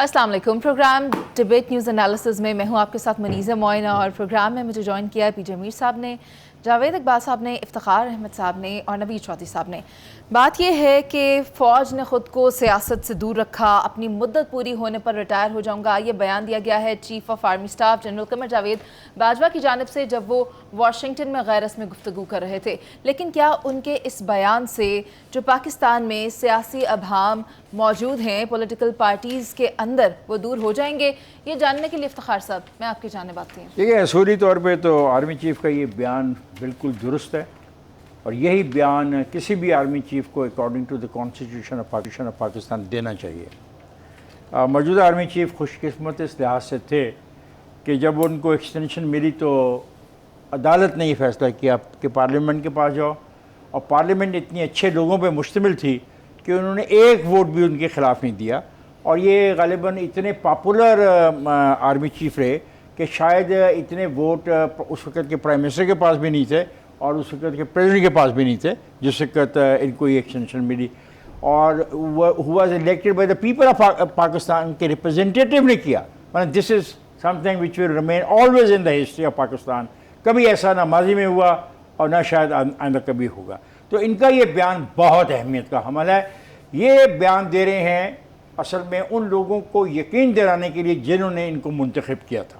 अस्सलाम वालेकुम। Programme debate news analysis में मैं हूं आपके साथ मनीज़ा मोइना और प्रोग्राम में मुझे ज्वाइन किया है पीजे मीर साहब ने, जावेद इकबाल साहब ने, इफ्तिखार अहमद साहब ने और नवीद चौधरी साहब ने। बात यह है कि फ़ौज ने ख़ुद को सियासत से दूर रखा, अपनी मुद्दत पूरी होने पर रिटायर हो जाऊंगा, ये बयान दिया गया है chief of army staff general Qamar Javed Bajwa की जानिब से जब वो वाशिंगटन में गैर रस्मी गुफ्तगू कर रहे थे। लेकिन क्या उनके इस बयान से जो पाकिस्तान में सियासी अभाम मौजूद हैं पॉलिटिकल पार्टीज़ के अंदर वो दूर हो जाएंगे? ये जानने के लिए इफ्तिखार साहब मैं आपकी जानिब आती हूँ। देखिए, असूली तौर पे तो आर्मी चीफ़ का ये बयान बिल्कुल दुरुस्त है और यही बयान किसी भी आर्मी चीफ़ को according to the constitution of Pakistan देना चाहिए। मौजूदा आर्मी चीफ़ खुशकिस्मत इस लिहाज से थे कि जब उनको एक्सटेंशन मिली तो अदालत ने ये फैसला किया कि पार्लियामेंट के पास जाओ, और पार्लियामेंट इतनी अच्छे लोगों पे मुश्तमिल थी कि उन्होंने एक वोट भी उनके ख़िलाफ़ नहीं दिया। और ये गालिबन इतने पॉपुलर आर्मी चीफ़ रहे कि शायद इतने वोट उस वक़्त के प्राइम मिनिस्टर के पास भी नहीं थे और उस वक़्त के प्रेसिडेंट के पास भी नहीं थे जिस वक़्त इनको ये एक्सटेंशन मिली। और हुआ elected by the people of Pakistan के रिप्रेजेंटेटिव ने किया। मतलब this is something which will remain always in the history of Pakistan. कभी ऐसा ना माजी में हुआ और ना शायद आइंदा कभी होगा। तो इनका ये बयान बहुत अहमियत का हमल है। ये बयान दे रहे हैं असल में उन लोगों को यकीन दिलाने के लिए जिन्होंने इनको मुंतखब किया था।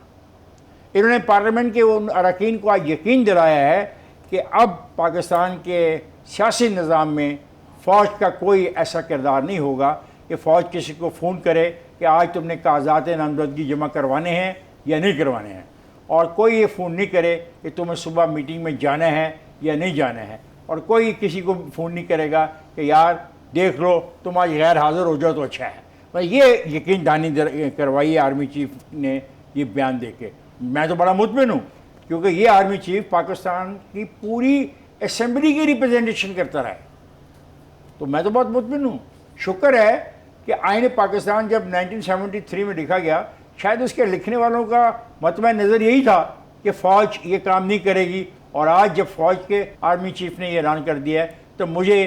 इन्होंने पार्लियामेंट के उन अरकान को आज यकीन दिलाया है कि अब पाकिस्तान के सियासी निज़ाम में फ़ौज का कोई ऐसा किरदार नहीं होगा कि फ़ौज किसी को फ़ोन करे कि आज तुमने कागजात नामजदगी जमा करवाने हैं या नहीं करवाने हैं, और कोई ये फ़ोन नहीं करे कि तुम्हें सुबह मीटिंग में जाना है या नहीं जाना है, और कोई किसी को फ़ोन नहीं करेगा कि यार देख लो तुम आज गैर हाज़िर हो जाओ तो अच्छा है। तो ये यकीन दहानी करवाई है आर्मी चीफ़ ने ये बयान दे के। मैं तो बड़ा मुतमिन हूँ क्योंकि ये आर्मी चीफ़ पाकिस्तान की पूरी असम्बली की रिप्रेजेंटेशन करता रहा है, तो मैं तो बहुत मुतमिन हूँ। शुक्र है कि आईन पाकिस्तान जब 1973 में लिखा गया, शायद उसके लिखने वालों का मतबा नज़र यही था कि फ़ौज ये काम नहीं करेगी, और आज जब फ़ौज के आर्मी चीफ़ ने ये ऐलान कर दिया है तो मुझे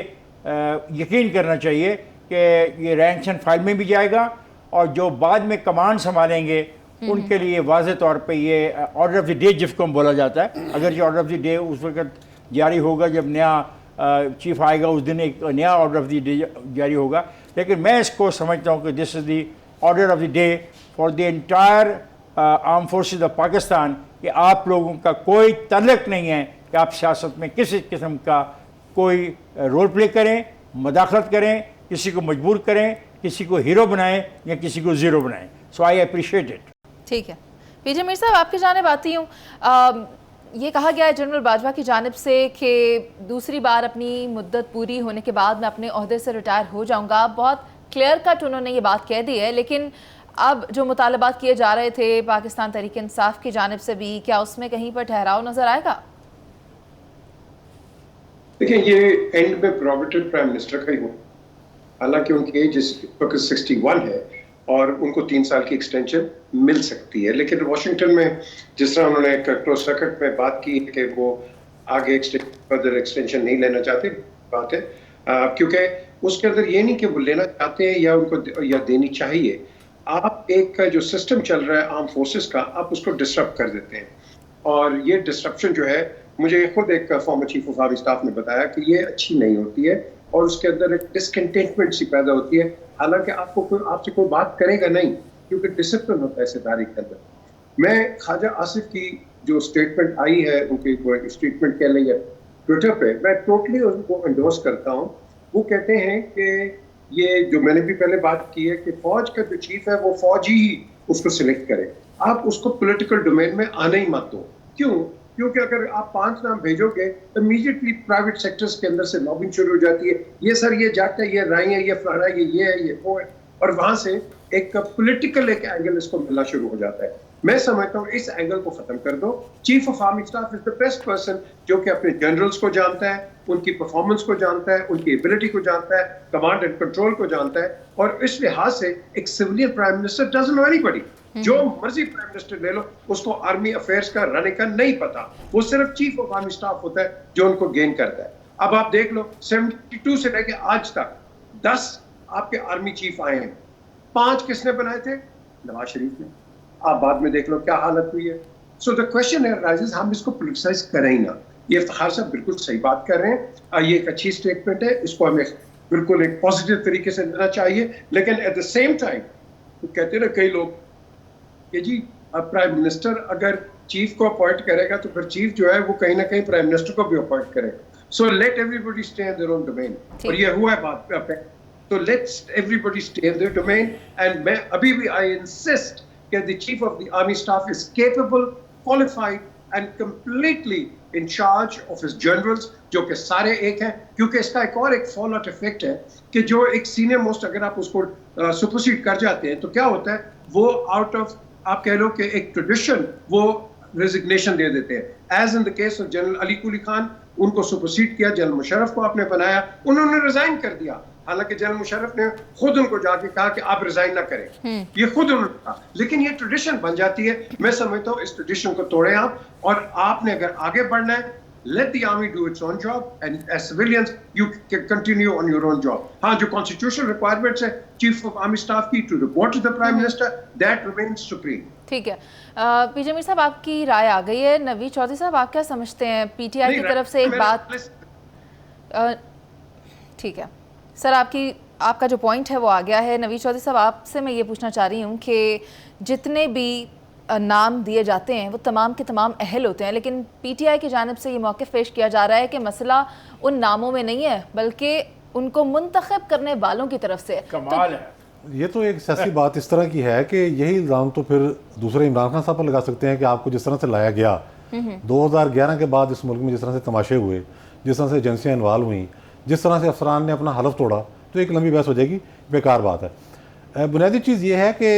यकीन करना चाहिए कि ये रैंक्स एंड फाइल में भी जाएगा, और जो बाद में कमांड संभालेंगे उनके लिए वाज़े तौर पे ये ऑर्डर ऑफ द डे जिसको हम बोला जाता है, अगर ये ऑर्डर ऑफ द डे उस वक्त जारी होगा जब नया चीफ़ आएगा, उस दिन एक नया ऑर्डर ऑफ द डे जारी होगा। लेकिन मैं इसको समझता हूँ कि this is the order of the day for the entire arm forces of Pakistan, कि आप लोगों का कोई तल्लुक़ नहीं है कि आप सियासत में किसी किस्म का कोई रोल प्ले करें, मदाखलत करें, किसी को मजबूर करें, किसी को हीरो बनाएं या किसी को ज़ीरो बनाएं। सो आई अप्रिशिएट इट। ठीक है, पीजे मीर साहब आपकी जानिब आती हूँ। ये कहा गया है जनरल बाजवा की जानिब से कि दूसरी बार अपनी मुद्दत पूरी होने के बाद मैं अपने ओहदे से रिटायर हो जाऊँगा। बहुत क्लियर कट उन्होंने ये बात कह दी है, लेकिन अब जो मुतालबात किए जा रहे थे पाकिस्तान तहरीक इंसाफ की जानिब से भी, क्या उसमें कहीं पर ठहराव नज़र आएगा? देखिए, ये एंड में प्रोविडेंट प्राइम मिनिस्टर का ही हो, हालांकि उनकी एज इस वक्त 61 है और उनको 3 साल की एक्सटेंशन मिल सकती है। लेकिन वाशिंगटन में जिस तरह उन्होंने एक क्लोज सर्किट में बात की कि वो आगे फर्दर एक्सटेंशन नहीं लेना चाहते, बात है क्योंकि उसके अंदर ये नहीं कि वो लेना चाहते हैं या उनको या देनी चाहिए। आप एक जो सिस्टम चल रहा है आर्म फोर्सेस का, आप उसको डिस्टर्ब कर देते हैं, और ये डिस्ट्रप्शन जो है, मुझे खुद एक former chief of army staff ने बताया कि ये अच्छी नहीं होती है और उसके अंदर एक डिसकंटेंटमेंट सी पैदा होती है। हालांकि आपसे कोई बात करेगा नहीं क्योंकि डिसिप्लिन होता है सितारे के अंदर। मैं ख्वाजा आसिफ की जो स्टेटमेंट आई है, उनकी स्टेटमेंट कह लें ट्विटर पे, मैं टोटली उनको एंडोर्स करता हूँ। वो कहते हैं कि ये जो मैंने भी पहले बात की है कि फौज का जो चीफ है वो फौजी ही उसको सिलेक्ट करे, आप उसको पॉलिटिकल डोमेन में आने ही मत दो। क्यों? क्योंकि अगर आप 5 नाम भेजोगे तो इमीडिएटली प्राइवेट सेक्टर्स के अंदर से लॉबिंग शुरू हो जाती है, ये सर ये जाट है, ये राई है, ये फलाना है, ये है, ये वो है, और वहां से एक पॉलिटिकल एक एंगल इसको मिलना शुरू हो जाता है। मैं समझता हूँ इस एंगल को खत्म कर दो। Chief of army staff is the best person जो कि अपने जनरल्स को जानता है, उनकी परफॉर्मेंस को जानता है, उनकी एबिलिटी को जानता है, कमांड एंड कंट्रोल को जानता है, और इस लिहाज से एक civilian prime minister doesn't know anybody. जो मर्जी प्राइम मिनिस्टर ले लो, उसको आर्मी अफेयर्स का रनिंग का नहीं पता, वो सिर्फ चीफ ऑफ आर्मी स्टाफ होता है जो उनको गेन करता है। अब आप देख लो 72 से लेके आज तक 10 आपके आर्मी चीफ आए हैं, 5 किसने बनाए थे? नवाज शरीफ ने। आप बाद में देख लो क्या हालत हुई है। सो द क्वेश्चन है राइजेस, हम इसको पोलिटिसाइज करें ही ना। ये इफ्तिखार साहब बिल्कुल सही बात कर रहे हैं, ये एक अच्छी स्टेटमेंट है, इसको हमें बिल्कुल एक पॉजिटिव तरीके से लेना चाहिए। लेकिन एट द सेम टाइम तो कहते ना कई लोग कि जी अब प्राइम मिनिस्टर अगर चीफ को अपॉइंट करेगा तो फिर चीफ जो है वो कहीं ना कहीं प्राइम मिनिस्टर को भी अपॉइंट करेगा। So let everybody stay in their own domain, और ये हुआ है बात। तो let's everybody stay in their domain, and मैं अभी भी आई इंसिस्ट कि the chief of the army staff is capable, qualified and completely in charge of his generals, जो कि सारे एक हैं। क्योंकि इसका एक फॉल आउट इफेक्ट है कि जो एक सीनियर मोस्ट अगर आप उसको सुपरसीड कर जाते हैं तो क्या होता है, वो आउट ऑफ आप कह लो कि एक ट्रेडिशन वो रेजिग्नेशन दे देते हैं। As in the case of general Ali Quli Khan, उनको सुपरसीड किया, जनरल मुशर्रफ को आपने बनाया, उन्होंने रिजाइन कर दिया। हालांकि जनरल मुशर्रफ ने खुद उनको जाके कहा कि आप रिजाइन ना करें, ये खुद उन्होंने कहा, लेकिन ये ट्रेडिशन बन जाती है। मैं समझता हूँ इस ट्रेडिशन को तोड़ें आप, और आपने अगर आगे बढ़ना है, let the army do its own job, and as civilians you can continue on your own job. हाँ, जो constitutional requirements है chief of army staff की to report to the prime minister, that remains supreme. ठीक है। पीजे मीर साहब, आपकी राय आ गई है। नवीद चौधरी साहब, आप क्या समझते हैं? पीटीआई की तरफ से एक बात, ठीक है सर, आपका जो पॉइंट है वो आ गया है। नवीद चौधरी साहब, आपसे मैं ये पूछना चाह रही हूँ कि जितने भी नाम दिए जाते हैं वो तमाम के तमाम अहल होते हैं, लेकिन पीटीआई की जानिब से ये मौक़िफ़ पेश किया जा रहा है कि मसला उन नामों में नहीं है बल्कि उनको मुंतखब करने वालों की तरफ से। कमाल है। ये तो एक सियासी बात इस तरह की है कि यही इल्ज़ाम तो फिर दूसरे इमरान खान साहब पर लगा सकते हैं कि आपको जिस तरह से लाया गया 2011 के बाद इस मुल्क में, जिस तरह से तमाशे हुए, जिस तरह से एजेंसियाँ इन्वॉल्व हुई, जिस तरह से अफसरान ने अपना हलफ तोड़ा, तो एक लंबी बहस हो जाएगी, बेकार बात है। बुनियादी चीज़ ये है कि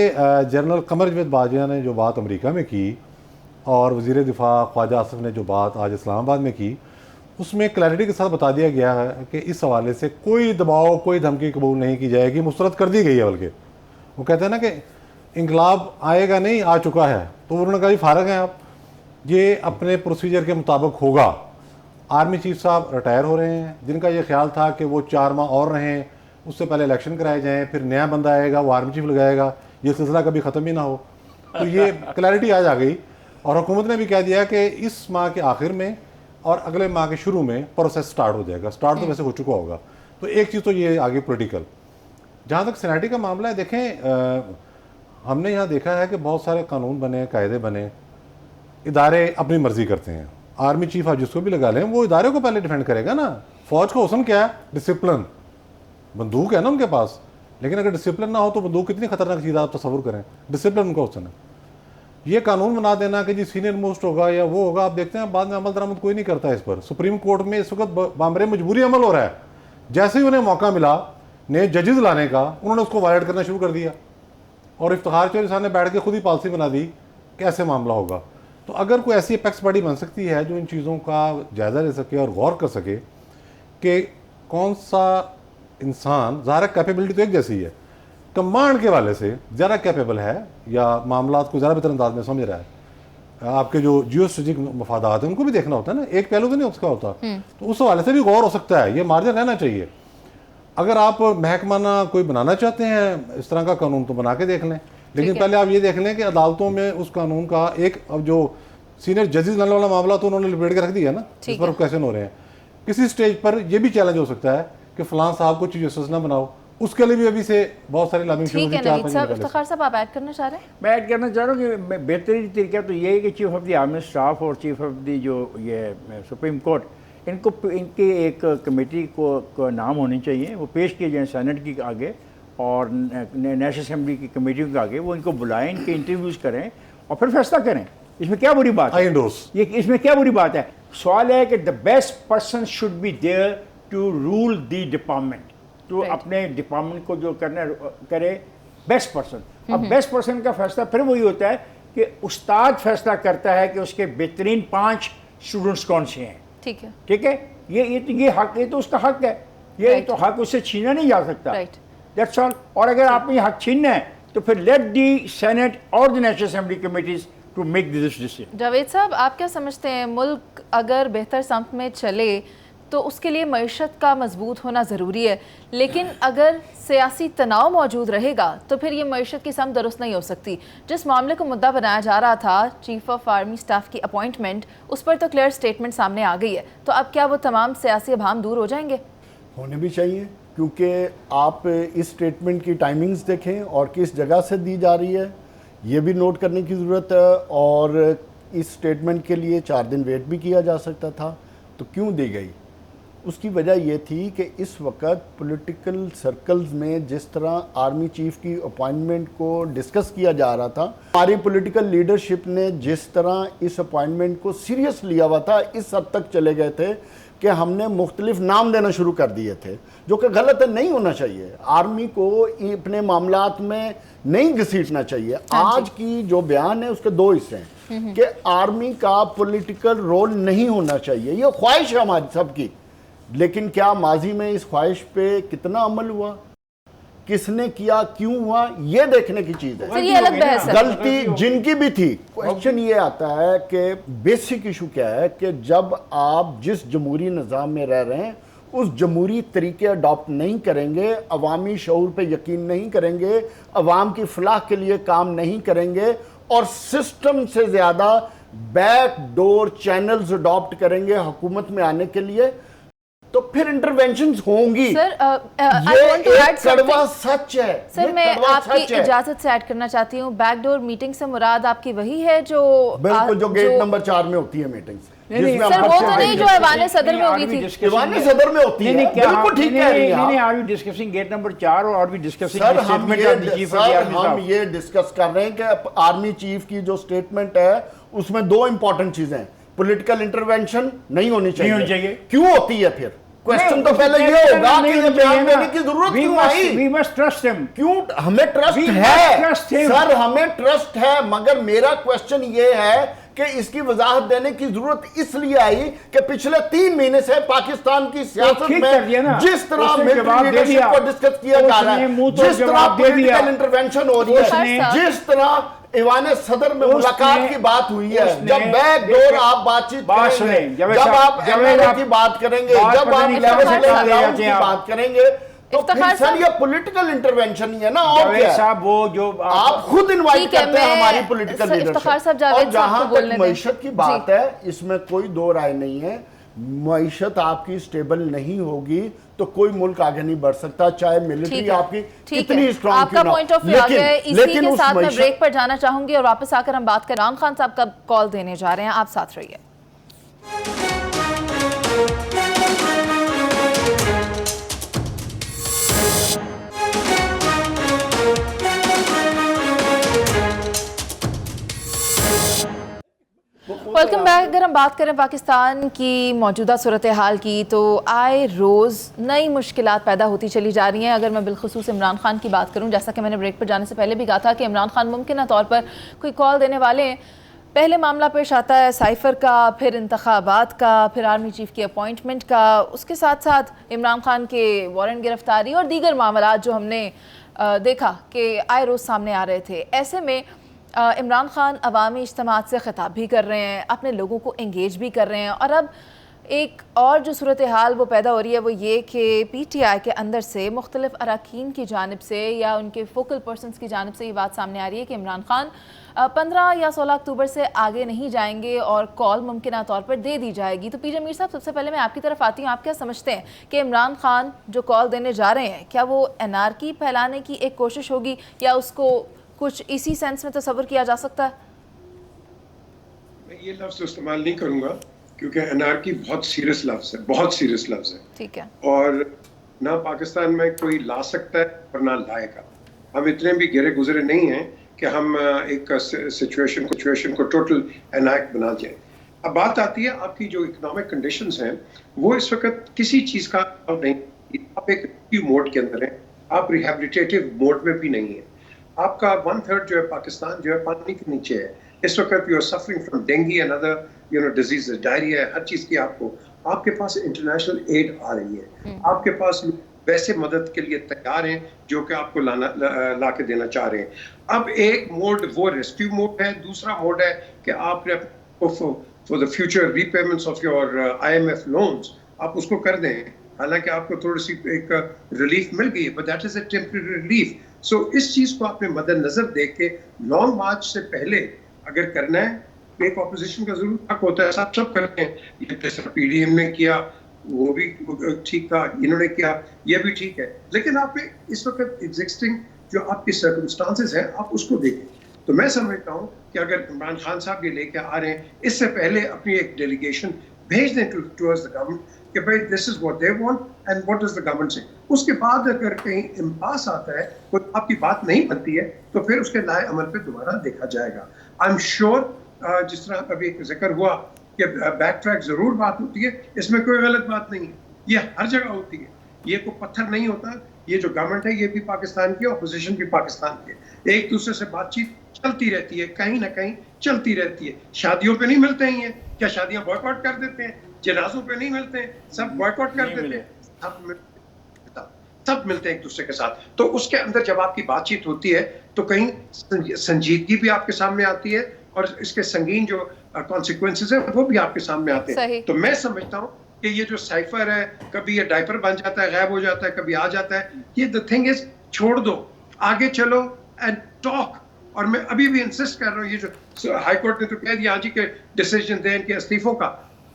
जनरल कमर जवेद बाजवा ने जो बात अमेरिका में की और वज़ीर दिफा ख्वाजा आसिफ ने जो बात आज इस्लामाबाद में की, उसमें क्लैरिटी के साथ बता दिया गया है कि इस हवाले से कोई दबाव, कोई धमकी कबूल नहीं की जाएगी, मुस्तरद कर दी गई है। बल्कि वो कहते हैं ना कि इंकलाब आएगा नहीं, आ चुका है। तो उन्होंने कहा फारग हैं आप, ये अपने प्रोसीजर के मुताबिक होगा। आर्मी चीफ साहब रिटायर हो रहे हैं, जिनका ये ख्याल था कि वो 4 माह और रहें, उससे पहले इलेक्शन कराए जाएँ, फिर नया बंदा आएगा वो आर्मी चीफ लगाएगा, ये सिलसिला कभी ख़त्म ही ना हो। तो ये क्लैरिटी आज आ गई, और हुकूमत ने भी कह दिया कि इस माह के आखिर में और अगले माह के शुरू में प्रोसेस स्टार्ट हो जाएगा। स्टार्ट तो वैसे हो चुका होगा। तो एक चीज़ तो ये आगे पॉलिटिकल। जहाँ तक सेनेटी का मामला है, देखें हमने यहाँ देखा है कि बहुत सारे कानून बने, कायदे बने, इदारे अपनी मर्जी करते हैं। आर्मी चीफ आप जिसको भी लगा लें, वो इदारे को पहले डिफेंड करेगा ना। फौज का हुस्न क्या है? डिसिप्लिन। बंदूक है ना उनके पास, लेकिन अगर डिसिप्लिन ना हो तो बंदूक कितनी खतरनाक चीज़ आप तस्वुर करें। डिसिप्लिन उनका हुस्न है। ये कानून बना देना कि जी सीनियर मोस्ट होगा या वो होगा, आप देखते हैं बाद में अमल दरामद कोई नहीं करता है इस पर। सुप्रीम कोर्ट में इस वक्त बामरे मजबूरी अमल हो रहा है। जैसे ही उन्हें मौका मिला नए जजेस लाने का, उन्होंने उसको वायलेट करना शुरू कर दिया, और इफ्तिखार चौधरी साहब ने बैठ के खुद ही पॉलिसी बना दी कैसे मामला होगा। तो अगर कोई ऐसी अपेक्स बॉडी बन सकती है जो इन चीज़ों का जायज़ा ले सके और गौर कर सके कि कौन सा इंसान, ज़ाहिर कैपेबिलिटी तो एक जैसी है, कमांड के वाले से ज़्यादा कैपेबल है या मामला को ज़्यादा बेहतर अंदाज में समझ रहा है। आपके जो जियो स्ट्रेटेजिक मफादात हैं उनको भी देखना होता है ना, एक पहलू तो नहीं उसका होता। तो उस हवाले से भी गौर हो सकता है, ये मार्जिन रहना चाहिए। अगर आप महकमाना कोई बनाना चाहते हैं इस तरह का कानून तो बना के देख लें, लेकिन पहले आप ये देख लें कि अदालतों में उस कानून का एक, अब जो सीनियर जजेस लाने वाला मामला तो उन्होंने लिबरेट के रख दिया ना, इस पर क्वेश्चन हो रहे हैं। किसी स्टेज पर यह भी चैलेंज हो सकता है कि फलां साहब को चीफ जस्टिस ना बनाओ, उसके लिए भी अभी से बहुत सारी लामिंग शुरू ठीक है। नवीद साहब, इफ्तिखार साहब आप ऐड करना चाह रहे हैं? मैं ऐड करना चाह रहा हूँ कि बेहतरीन तरीका तो ये है कि chief of the army staff और चीफ ऑफ द जो ये सुप्रीम कोर्ट, इनके एक कमेटी को नाम होनी चाहिए, वो पेश किए जाएँ सेनेट की आगे और नेशनल असेंबली की कमेटियों के आगे, वो इनको बुलाएं, इनके इंटरव्यूज़ करें और फिर फैसला करें। इसमें क्या बुरी बात है? ये इसमें क्या बुरी बात है? सवाल है कि the best person should be there to rule the department, तो अपने डिपार्टमेंट को जो करना करे बेस्ट पर्सन। अब बेस्ट पर्सन का फैसला फिर वही होता है कि उस्ताद फैसला करता है कि उसके बेहतरीन 5 स्टूडेंट्स कौन से हैं। ठीक है, ठीक है, ये हक, ये तो उसका हक है, ये तो हक उससे छीना नहीं जा सकता। That's all. और अगर आपने हक छीनना है तो फिर लेट दी सेनेट और the national assembly committees to make this decision. Javed साहब, आप क्या समझते हैं, मुल्क अगर बेहतर समत में चले तो उसके लिए मईशत का मजबूत होना ज़रूरी है, लेकिन अगर सियासी तनाव मौजूद रहेगा तो फिर ये मईशत की सम दुरुस्त नहीं हो सकती। जिस मामले को मुद्दा बनाया जा रहा था, चीफ ऑफ आर्मी स्टाफ की अपॉइंटमेंट, उस पर तो क्लियर स्टेटमेंट सामने आ गई है, तो अब क्या वो तमाम सियासी अभाम दूर हो जाएंगे? होने भी चाहिए, क्योंकि आप इस स्टेटमेंट की टाइमिंग्स देखें और किस जगह से दी जा रही है, ये भी नोट करने की ज़रूरत है। और इस स्टेटमेंट के लिए 4 दिन वेट भी किया जा सकता था, तो क्यों दी गई? उसकी वजह ये थी कि इस वक्त पॉलिटिकल सर्कल्स में जिस तरह आर्मी चीफ की अपॉइंटमेंट को डिस्कस किया जा रहा था, हमारी पॉलिटिकल लीडरशिप ने जिस तरह इस अपॉइंटमेंट को सीरियस लिया हुआ था, इस हद तक चले गए थे कि हमने मुख्तलिफ नाम देना शुरू कर दिए थे, जो कि गलत है, नहीं होना चाहिए। आर्मी को अपने मामलात में नहीं घसीटना चाहिए। आज की जो बयान है उसके 2 हिस्से हैं कि आर्मी का पॉलिटिकल रोल नहीं होना चाहिए, ये ख्वाहिश है हमारी सबकी, लेकिन क्या माजी में इस ख्वाहिश पे कितना अमल हुआ, किसने किया, क्यों हुआ, ये देखने की चीज है। ये अलग बहस है। गलती जिनकी भी थी, क्वेश्चन ये आता है कि बेसिक इशू क्या है कि जब आप जिस जमहूरी निज़ाम में रह रहे हैं उस जमहूरी तरीके अडॉप्ट नहीं करेंगे, अवामी शऊर पे यकीन नहीं करेंगे, अवाम की फलाह के लिए काम नहीं करेंगे और सिस्टम से ज़्यादा बैक डोर चैनल्स अडॉप्ट करेंगे हुकूमत में आने के लिए, तो फिर इंटरवेंशंस होंगी। सर, ये एक कड़वा सच है। सर, मैं आपकी इजाजत से ऐड करना चाहती हूँ, बैकडोर मीटिंग से मुराद आपकी वही है जो बिल्कुल जो गेट नंबर 4 में होती है मीटिंग्स, सर वो तो नहीं जो ऐवान सदर में हुई थी। ऐवान सदर में होती है, बिल्कुल ठीक कह रही हैं आप। Are we discussing gate number 4 और आर वी डिस्कसिंग सर हम ये डिस्कस कर रहे हैं कि आर्मी चीफ की जो स्टेटमेंट है उसमें 2 इंपॉर्टेंट चीजें हैं। पॉलिटिकल इंटरवेंशन नहीं होनी चाहिए। क्यों होती है फिर? क्वेश्चन तो पहले ये होगा कि ये बयान देने की जरूरत क्यों आई? We must trust him. क्यों? हमें ट्रस्ट है सर, हमें ट्रस्ट है, मगर मेरा क्वेश्चन ये है कि इसकी वजाहत देने की जरूरत इसलिए आई कि पिछले 3 महीने से पाकिस्तान की सियासत में जिस तरह मिलिट्री लीडरशिप को डिस्कस किया जा रहा है, जिस तरह पॉलिटिकल इंटरवेंशन हो रही है, जिस तरह ईवान सदर में मुलाकात की बात हुई है, जब बैक डोर आप बातचीत करेंगे, जब आप एमएलए की बात करेंगे, जब आप लेवल की बात करेंगे, तो फिर सर ये पॉलिटिकल इंटरवेंशन ही है ना। और क्या साहब वो जो आप खुद इनवाइट करते हैं हमारी पॉलिटिकल लीडरशिप। और जहां तक मईशत की बात है, इसमें कोई 2 राय नहीं है। मईशत आपकी स्टेबल नहीं होगी तो कोई मुल्क आगे नहीं बढ़ सकता, चाहे मिलिट्री आपकी कितनी स्ट्रांग आपका पॉइंट ऑफ व्यू आ गया है। इसी के साथ मैं ब्रेक पर जाना चाहूंगी और वापस आकर हम बात करें। इमरान खान साहब कब कॉल देने जा रहे हैं, आप साथ रहिए। Welcome back. अगर हम बात करें पाकिस्तान की मौजूदा सूरत हाल की, तो आए रोज़ नई मुश्किलात पैदा होती चली जा रही हैं। अगर मैं बिलखुसूस इमरान खान की बात करूं, जैसा कि मैंने ब्रेक पर जाने से पहले भी कहा था कि इमरान खान मुमकिन तौर पर कोई कॉल देने वाले हैं। पहले मामला पेश आता है साइफ़र का, फिर इंतखाबात का, फिर आर्मी चीफ की अपॉइंटमेंट का, उसके साथ साथ इमरान खान के वारंट गिरफ्तारी और दीगर मामला जो हमने देखा कि आए रोज़ सामने आ रहे थे। ऐसे में इमरान खान अवामी इज्तिमात से ख़िताब भी कर रहे हैं, अपने लोगों को एंगेज भी कर रहे हैं, और अब एक और जो सूरत हाल वो पैदा हो रही है वो ये कि PTI के अंदर से मुख्तलिफ अरकान की जानिब से या उनके फोकल पर्सनस की जानिब से ये बात सामने आ रही है कि इमरान खान 15 या 16 अक्टूबर से आगे नहीं जाएंगे और कॉल मुमकिन तौर पर दे दी जाएगी। तो पीजे मीर साहब, सबसे पहले मैं आपकी तरफ आती हूँ, आप क्या समझते हैं कि इमरान खान जो कॉल देने जा रहे हैं, क्या वो एनार्की फैलाने की एक कोशिश होगी या उसको कुछ इसी सेंस में तस्वर किया जा सकता है? मैं ये लफ्ज़ इस्तेमाल नहीं करूँगा क्योंकि एनार्की बहुत सीरियस लफ्ज़ है, बहुत सीरियस लफ्ज़ है। ठीक है। और ना पाकिस्तान में कोई ला सकता है और ना लाएगा। हम इतने भी गिरे गुजरे नहीं हैं कि हम एक सिचुएशन को टोटल एनाक बना जाए। अब बात आती है आपकी जो इकोनॉमिक कंडीशंस हैं, वो इस वक्त किसी चीज़ का नहीं, आप एक मोड के अंदर हैं, आप रिहेबिलिटेटिव मोड में भी नहीं है। आपका 1/3 जो है पाकिस्तान जो है पानी के नीचे है इस वक्त। You are suffering from dengue and other diseases, diarrhoea, हर चीज की आपके पास इंटरनेशनल एड आ रही है, आपके पास वैसे मदद के लिए तैयार हैं जो कि आपको ला के देना चाह रहे हैं। अब एक मोड वो रेस्क्यू मोड है, दूसरा मोड है कि आपने for the future repayments of your IMF loans आप उसको कर दें, हालांकि आपको थोड़ी सी एक रिलीफ मिल गई है, but that is a temporary relief. So इस चीज को आपने मद्देनजर देख के लॉन्ग मार्च से पहले अगर करना है, एक ऑपोजिशन का जरूर हक होता है, सब करते हैं, जैसे पीडीएम ने किया वो भी ठीक था, इन्होंने किया ये भी ठीक है, लेकिन आपने इस वक्त एग्जिस्टिंग जो आपकी सर्कमस्टांसेस हैं आप उसको देखें। तो मैं समझता हूँ कि अगर इमरान खान साहब ये लेके आ रहे हैं, इससे पहले अपनी एक डेलीगेशन भेज दें टुवर्ड्स द गवर्नमेंट कि भाई this is what they want and what is the government से। उसके बाद अगर कहीं इम्पास आता है, कोई आपकी बात नहीं बनती है, तो फिर उसके लाए अमल पे दोबारा देखा जाएगा। आई एम श्योर जिस तरह अभी एक जिक्र हुआ कि बैक ट्रैक जरूर बात होती है, इसमें कोई गलत बात नहीं है, ये हर जगह होती है, ये कोई पत्थर नहीं होता। ये जो गवर्नमेंट है ये भी पाकिस्तान की, ऑपोजिशन भी पाकिस्तान की, एक दूसरे से बातचीत चलती रहती है, कहीं ना कहीं चलती रहती है। शादियों पे नहीं मिलते हैं ये, क्या शादियां बॉयकॉट कर देते हैं? जनाजों पे नहीं मिलते हैं, सब बॉयकॉट कर देते हैं, सब मिलते हैं एक दूसरे के साथ। तो उसके अंदर जब आपकी बातचीत होती है तो कहीं संजीदगी भी आपके सामने आती है और इसके संगीन जो कॉन्सिक्वेंसेस है वो भी आपके सामने आते हैं। तो मैं समझता हूँ कि ये जो साइफर है, कभी ये डायपर बन जाता है, गायब हो जाता है, कभी आ जाता है, ये द थिंग इज छोड़ दो, आगे चलो एंड टॉक। और मैं अभी भी इंसिस्ट कर रहा हूँ, ये जो हाई कोर्ट ने तो कह दिया आज ही के डिसीजन दें इनके इस्तीफों का,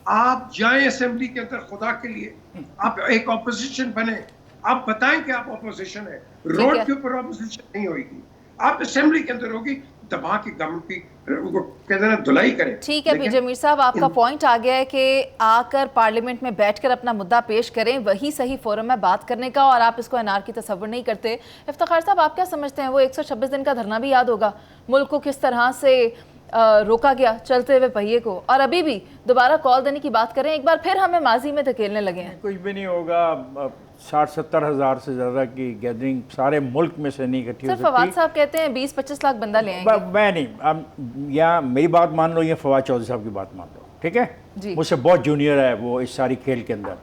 आप जाएं असेंबली के अंदर, खुदा के लिए आप एक ऑपोजिशन बने, आप बताएं कि आप ऑपोजिशन है। रोड के ऊपर ऑपोजिशन नहीं होगी, आप असेंबली के अंदर होगी, दबा के गवर्नमेंट की उनको कहते हैं धुलाई करें। ठीक है पीजे मीर साहब, आपका पॉइंट आ गया है कि आकर पार्लियामेंट में बैठकर अपना मुद्दा पेश करें, वही सही फोरम है बात करने का, और आप इसको एनआर की तस्वर नहीं करते। इफ्तिखार साहब, आप क्या समझते हैं, वो 126 दिन का धरना भी याद होगा, मुल्क को किस तरह से रोका गया चलते हुए पहिए को, और अभी भी दोबारा कॉल देने की बात करें, एक बार फिर हमें माजी में धकेलने लगे हैं। कुछ भी नहीं होगा, 60-70 हज़ार से ज़्यादा की गैदरिंग सारे मुल्क में से नहीं इकट्ठी हो सकती। फवाद साहब कहते हैं 20-25 लाख बंदा ले आएंगे। मैं नहीं, अब या मेरी बात मान लो या फवाद चौधरी साहब की बात मान लो, ठीक है, मुझसे बहुत जूनियर है वो इस सारी खेल के अंदर,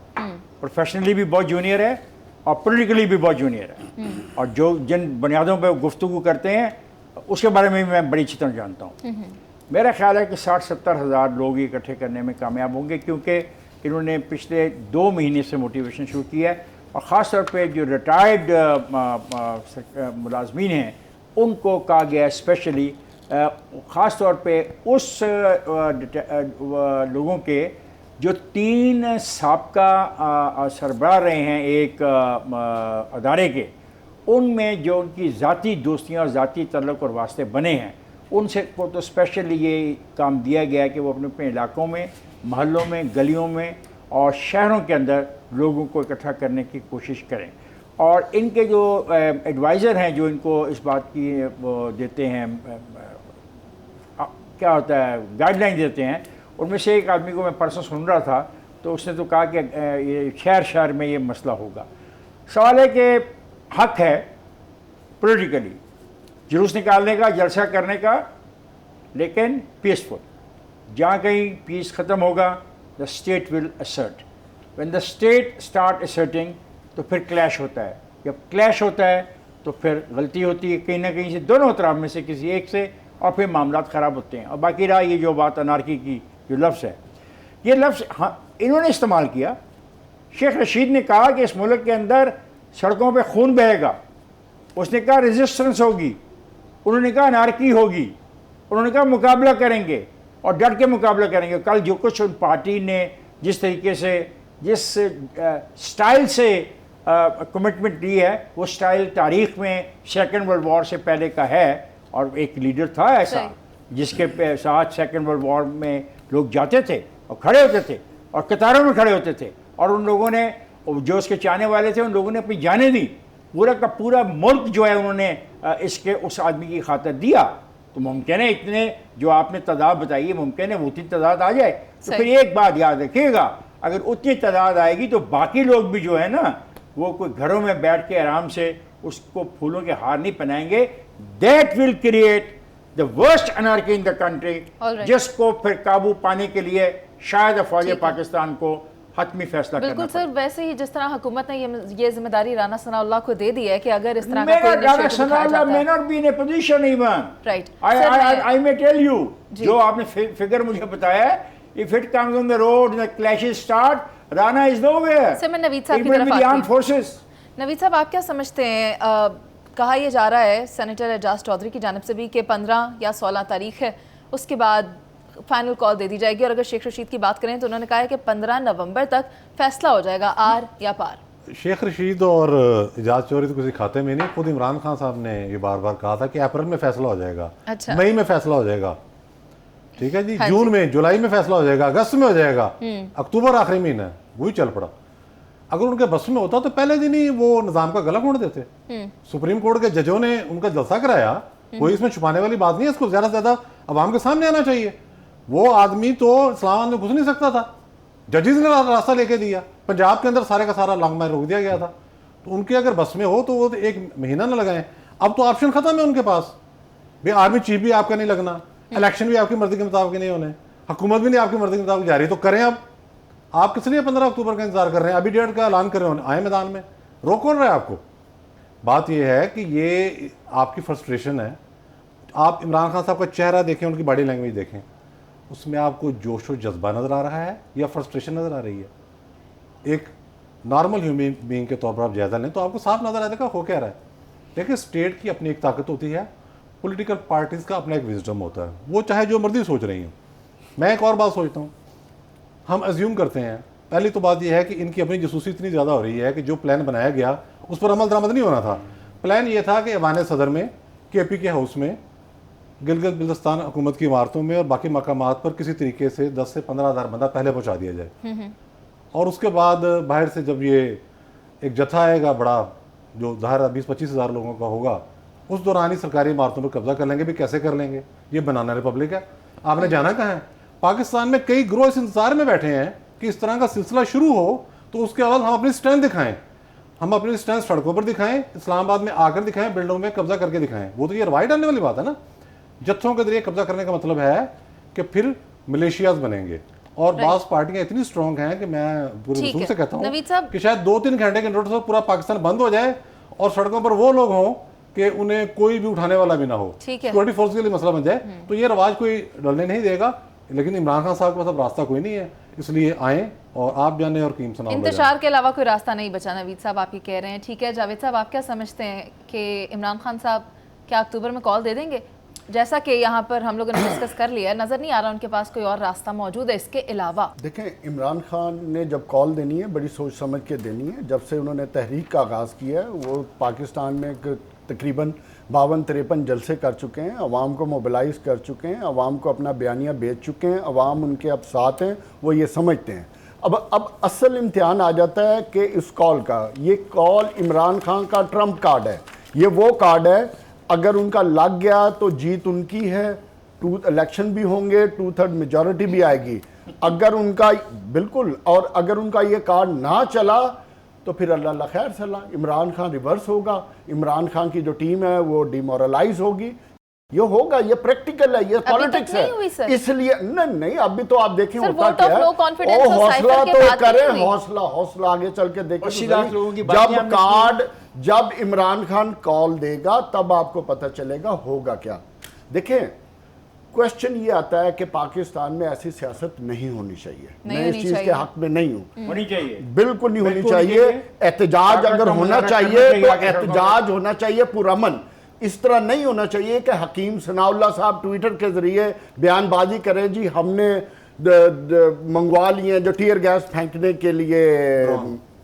प्रोफेशनली भी बहुत जूनियर है और पॉलिटिकली भी बहुत जूनियर है, और जो जिन बुनियादों पर गुफ्तगू करते हैं उसके बारे में भी मैं बड़ी अच्छी तरह जानता हूँ। मेरा ख्याल है कि 60-70 हज़ार लोग इकट्ठे करने में कामयाब होंगे, क्योंकि इन्होंने पिछले 2 महीने से मोटिवेशन शुरू किया है, और ख़ास तौर पे जो रिटायर्ड मुलाजमीन हैं उनको कहा गया स्पेशली, ख़ास तौर पे उस लोगों के जो 3 साबका सरबराह रहे हैं एक अदारे के, उनमें जो उनकी ज़ाती दोस्तियाँ और ज़ाती तल्लुक़ और वास्ते बने हैं, उनसे को तो स्पेशली ये काम दिया गया है कि वो अपने अपने इलाकों में, महल्लों में, गलियों में और शहरों के अंदर लोगों को इकट्ठा करने की कोशिश करें। और इनके जो एडवाइज़र हैं जो इनको इस बात की वो देते हैं, क्या होता है, गाइडलाइन देते हैं, उनमें से एक आदमी को मैं परसों सुन रहा था, तो उसने तो कहा कि ये शहर शहर में ये मसला होगा। सवाल है कि हक है पॉलिटिकली जुलूस निकालने का, जलसा करने का, लेकिन पीसफुल। जहाँ कहीं पीस ख़त्म होगा, the state will assert. When the state start asserting, तो फिर क्लैश होता है। जब क्लैश होता है तो फिर गलती होती है कहीं ना कहीं से, दोनों तरफ में से किसी एक से, और फिर मामलात ख़राब होते हैं। और बाकी रहा ये जो बात अनारकी की जो लफ्ज़ है, ये लफ्ज़ हाँ इन्होंने इस्तेमाल किया। शेख रशीद ने कहा कि इस मुल्क के अंदर सड़कों पे खून बहेगा, उसने कहा रेजिस्टेंस होगी, उन्होंने कहा अनारकी होगी, उन्होंने कहा मुकाबला करेंगे और डट के मुकाबला करेंगे। कल जो कुछ उन पार्टी ने जिस तरीके से, जिस स्टाइल से कमिटमेंट दी है, वो स्टाइल तारीख़ में सेकेंड वर्ल्ड वॉर से पहले का है। और एक लीडर था ऐसा जिसके साथ सेकेंड वर्ल्ड वॉर में लोग जाते थे और खड़े होते थे और कतारों में खड़े होते थे, और उन लोगों ने, जो उसके चाहने वाले थे, उन लोगों ने अपनी जानें दी। पूरा का पूरा मुल्क जो है उन्होंने इसके उस आदमी की खातिर दिया। तो मुमकिन है इतने जो आपने तादाद बताई है, मुमकिन है वो उतनी तादाद आ जाए। तो फिर एक बात याद रखिएगा, अगर उतनी तादाद आएगी तो बाकी लोग भी जो है ना, वो कोई घरों में बैठ के आराम से उसको फूलों के हार नहीं पहनाएंगे। That will create the worst anarchy in the country, जिसको फिर काबू पाने के लिए शायद फौज पाकिस्तान को हतमी फैसला करना। बिल्कुल सर, वैसे ही जिस तरह हुकूमत ने ये जिम्मेदारी राना सनाउल्लाह को दे दी है कि अगर इस तरह का Rana Sanaullah may not be in a position even, right? I may tell you, जो आपने फिगर मुझे बताया है, if it comes on the road, the clashes start, Rana is nowhere. Sir, मैं नवीद साहब की तरफ आती हूँ। फोर्सेस। नवीद साहब, आप क्या समझते हैं, कहा यह जा रहा है सेनेटर एजाज चौधरी की जानिब से भी कि 15 या 16 तारीख है, उसके बाद फाइनल कॉल दे दी जाएगी, और अगर शेख रशीद की बात करें तो उन्होंने कहा है कि 15 नवंबर तक फैसला हो जाएगा, आर या पार। शेख रशीद और एजाज चौधरी तो किसी खाते में नहीं, खुद इमरान खान साहब ने ये बार बार कहा था कि अप्रैल में फैसला हो जाएगा, अच्छा। मई में फैसला हो जाएगा, ठीक है जी, हाँ जून में, जुलाई में फैसला हो जाएगा, अगस्त में हो जाएगा, अक्टूबर आखिरी महीना है, वही चल पड़ा। अगर उनके बस में होता तो पहले दिन ही वो निजाम का गला घोंट देते। सुप्रीम कोर्ट के जजों ने उनका जलसा कराया, कोई इसमें छुपाने वाली बात नहीं है, इसको ज्यादा से ज्यादा अवाम के सामने आना चाहिए। वो आदमी तो इस्लामाबाद में घुस नहीं सकता था, जजेस ने रास्ता लेके दिया, पंजाब के अंदर सारे का सारा लॉन्ग मार्च रोक दिया गया था। तो उनके अगर बस में हो तो वो तो 1 महीना ना लगाएं। अब तो ऑप्शन खत्म है उनके पास, भाई आर्मी चीफ भी आपका नहीं लगना, इलेक्शन भी आपकी मर्जी के मुताबिक नहीं होने, हुकूमत भी नहीं आपकी मर्जी के मुताबिक जारी, तो करें। अब आप किस लिए 15 अक्टूबर का इंतजार कर रहे हैं? अभी डेट का ऐलान कर रहे हो, आए मैदान में, रोक कौन रहा है आपको? बात यह है कि ये आपकी फ्रस्ट्रेशन है। आप इमरान खान साहब का चेहरा देखें, उनकी बॉडी लैंग्वेज देखें, उसमें आपको जोश और जज्बा नज़र आ रहा है या फ्रस्ट्रेशन नज़र आ रही है? एक नॉर्मल ह्यूमन बीइंग के तौर पर आप जायजा लें तो आपको साफ नज़र आएगा हो क्या रहा है। देखिए, स्टेट की अपनी एक ताकत होती है, पॉलिटिकल पार्टीज़ का अपना एक विजडम होता है, वो चाहे जो मर्जी सोच रही हूँ। मैं एक और बात सोचता हूँ, हम अज्यूम करते हैं, पहली तो बात यह है कि इनकी अपनी जासूसी इतनी ज़्यादा हो रही है कि जो प्लान बनाया गया उस पर अमल दरामद नहीं होना था। प्लान ये था कि ऐवान सदर में, KP के हाउस में, गिलगित बिल्तिस्तान हुकूमत की इमारतों में और बाकी मकामात पर किसी तरीके से 10 से 15 हज़ार बंदा पहले पहुँचा दिया जाए, और उसके बाद बाहर से जब ये एक जत्था आएगा बड़ा, जो ज़ाहिर 20-25 हज़ार लोगों का होगा, उस दौरान ही सरकारी इमारतों पर कब्जा कर लेंगे। भी कैसे कर लेंगे? ये बनाना रिपब्लिक है, आपने जाना कहाँ है? पाकिस्तान में कई ग्रोह इस इंतजार में बैठे हैं कि इस तरह का सिलसिला शुरू हो, तो उसके बाद हम अपनी स्ट्रेंथ दिखाएं, हम अपनी स्ट्रेंथ सड़कों पर दिखाएं, इस्लामाबाद में आकर दिखाएं, बिल्डिंगों में कब्जा करके दिखाएं। वो तो ये रवाई डालने वाली बात है ना। जत्थों के जरिए कब्जा करने का मतलब है कि फिर मलेशियाज बनेंगे, और बास पार्टियां इतनी स्ट्रॉन्ग हैं कि मैं पूरे वसूल से कहता हूँ कि शायद 2-3 घंटे के नोटिस पर पूरा पाकिस्तान बंद हो जाए और सड़कों पर वो लोग हों कि उन्हें कोई भी उठाने वाला भी ना हो, सिक्योरिटी फोर्स के लिए मसला बन जाए। तो ये रवाज कोई डलने नहीं देगा, लेकिन इमरान खान साहब के पास अब रास्ता कोई नहीं है, इसलिए आए और आप जाने और कीम सुनाओ। इंतजार के अलावा कोई रास्ता नहीं बचा, नवीद साहब आप ये कह रहे हैं। ठीक है, जावेद साहब, आप क्या समझते हैं कि इमरान खान साहब क्या अक्टूबर में कॉल दे देंगे? जैसा कि यहाँ पर हम लोगों ने डिस्कस कर लिया है, नज़र नहीं आ रहा उनके पास कोई और रास्ता मौजूद है इसके अलावा। देखें, इमरान खान ने जब कॉल देनी है बड़ी सोच समझ के देनी है। जब से उन्होंने तहरीक का आगाज़ किया है, वो पाकिस्तान में तकरीबन 52-53 जलसे कर चुके हैं, अवाम को मोबिलाइज कर चुके हैं, अवाम को अपना बयानिया बेच चुके हैं, अवाम उनके अब साथ हैं, वो ये समझते हैं। अब असल इम्तिहान आ जाता है कि इस कॉल का, ये कॉल इमरान खान का ट्रम्प कार्ड है, ये वो कार्ड है, अगर उनका लग गया तो जीत उनकी है, इलेक्शन भी होंगे, 2/3 मेजॉरिटी भी आएगी। अगर उनका बिल्कुल, और अगर उनका ये कार्ड ना चला तो फिर अल्लाह खैर सलाह, इमरान खान रिवर्स होगा, इमरान खान की जो टीम है वो डिमोरलाइज होगी। ये होगा, ये प्रैक्टिकल है, ये पॉलिटिक्स है। इसलिए नहीं, अभी तो आप देखें होता क्या है, हौसला तो करें, हौसला आगे चल के देखें। जब इमरान खान कॉल देगा तब आपको पता चलेगा होगा क्या। देखें, क्वेश्चन ये आता है कि पाकिस्तान में ऐसी सियासत नहीं होनी चाहिए। मैं इस चीज के हक में नहीं हूँ, होनी चाहिए, बिल्कुल नहीं होनी चाहिए। एहतजाज अगर होना चाहिए तो एहतजाज होना चाहिए पुरअमन। इस तरह नहीं होना चाहिए कि हकीम सनाउल्लाह साहब ट्विटर के जरिए बयानबाजी करें, जी हमने मंगवा लिए जो टीयर गैस फेंकने के लिए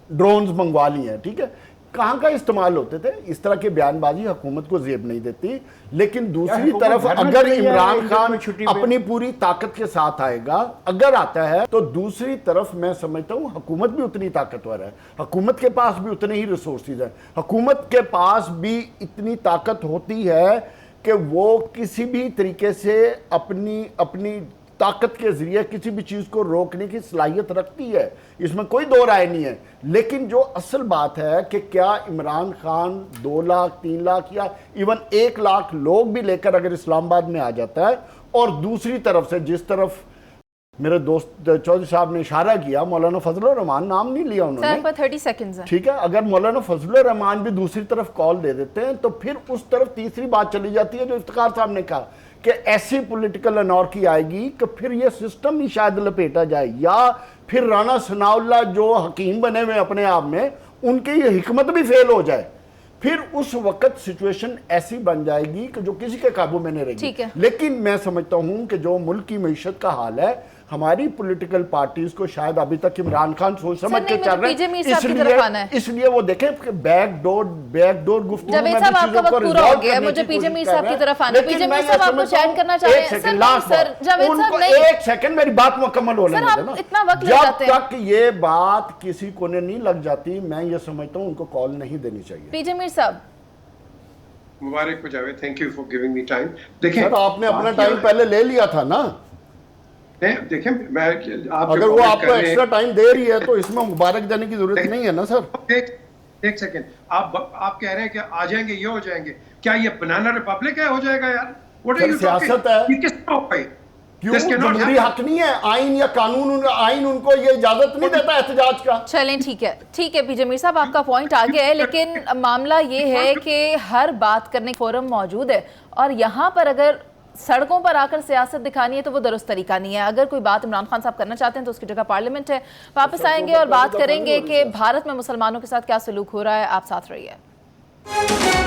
ड्रोन्स मंगवा लिए हैं। ठीक है, कहाँ का इस्तेमाल होते थे? इस तरह की बयानबाजी हुकूमत को जेब नहीं देती। लेकिन दूसरी तरफ अगर इमरान खान अपनी पूरी ताकत के साथ आएगा, अगर आता है, तो दूसरी तरफ मैं समझता हूँ हुकूमत भी उतनी ताकतवर है, हुकूमत के पास भी उतने ही रिसोर्सेज हैं, हुकूमत के पास भी इतनी ताकत होती है कि वो किसी भी तरीके से अपनी ताकत के जरिए किसी भी चीज़ को रोकने की सलाहियत रखती है, इसमें कोई दो राय नहीं है। लेकिन जो असल बात है कि क्या इमरान खान 2 लाख 3 लाख या इवन 1 लाख लोग भी लेकर अगर इस्लामाबाद में आ जाता है, और दूसरी तरफ से जिस तरफ मेरे दोस्त चौधरी साहब ने इशारा किया, मौलाना फजलुर रहमान नाम नहीं लिया सर उन्होंने, पर 30 सेकंड्स है। ठीक है। अगर मौलाना फजलुर रहमान भी दूसरी तरफ कॉल दे देते हैं तो फिर उस तरफ तीसरी बात चली जाती है जो इफ्तिखार साहब ने कहा कि ऐसी पॉलिटिकल अनॉर्की आएगी कि फिर ये सिस्टम ही शायद लपेटा जाए, या फिर राना सनाउल्लाह जो हकीम बने हुए अपने आप में, उनकी ये हिकमत भी फेल हो जाए। फिर उस वक्त सिचुएशन ऐसी बन जाएगी कि जो किसी के काबू में नहीं रहेगी। ठीक है। लेकिन मैं समझता हूं कि जो मुल्क की मईशत का हाल है, हमारी पॉलिटिकल पार्टीज को शायद अभी तक इमरान खान सोच समझ के चल रहे हैं, इसलिए वो देखें बैकडोर गुफ्तगू जावेद साहब आपका वक्त पूरा हो गया, मुझे पीजे मीर साहब की तरफ आना। पीजे मीर साहब आपको चैट करना चाह रहे हैं सर? जावेद साहब नहीं, एक सेकंड मेरी बात मुकम्मल होने देना। इतना वक्त लग जाते हैं। जब तक ये बात किसी को नहीं लग जाती, मैं ये समझता हूँ उनको कॉल नहीं देनी चाहिए। पीजे मीर साहब मुबारक हो जावे, thank you for giving me time. देखिए सर आपने अपना टाइम पहले ले लिया था ना, देखिए मैं आप अगर वो आपको एक्स्ट्रा टाइम दे रही है तो इसमें मुबारक देने की जरूरत नहीं है ना सर। एक सेकंड, आप कह रहे हैं कि आ जाएंगे, ये हो जाएंगे, क्या ये बनाना रिपब्लिक है? हो जाएगा यार, व्हाट आर यू टॉकिंग? सियासत है, ये किसका हो पाई? क्यों जमहूरी हक नहीं है? आइन या कानून, आइन उनको ये इजाजत नहीं देता एहतजाज का। चलें ठीक है पीजे मीर साहब आपका पॉइंट आ गया है, लेकिन मामला ये है कि हर बात करने फोरम मौजूद है और यहाँ पर अगर सड़कों पर आकर सियासत दिखानी है तो वो दुरुस्त तरीका नहीं है। अगर कोई बात इमरान खान साहब करना चाहते हैं तो उसकी जगह पार्लियामेंट है। वापस आएंगे और बात करेंगे कि भारत में मुसलमानों के साथ क्या सलूक हो रहा है। आप साथ रहिए।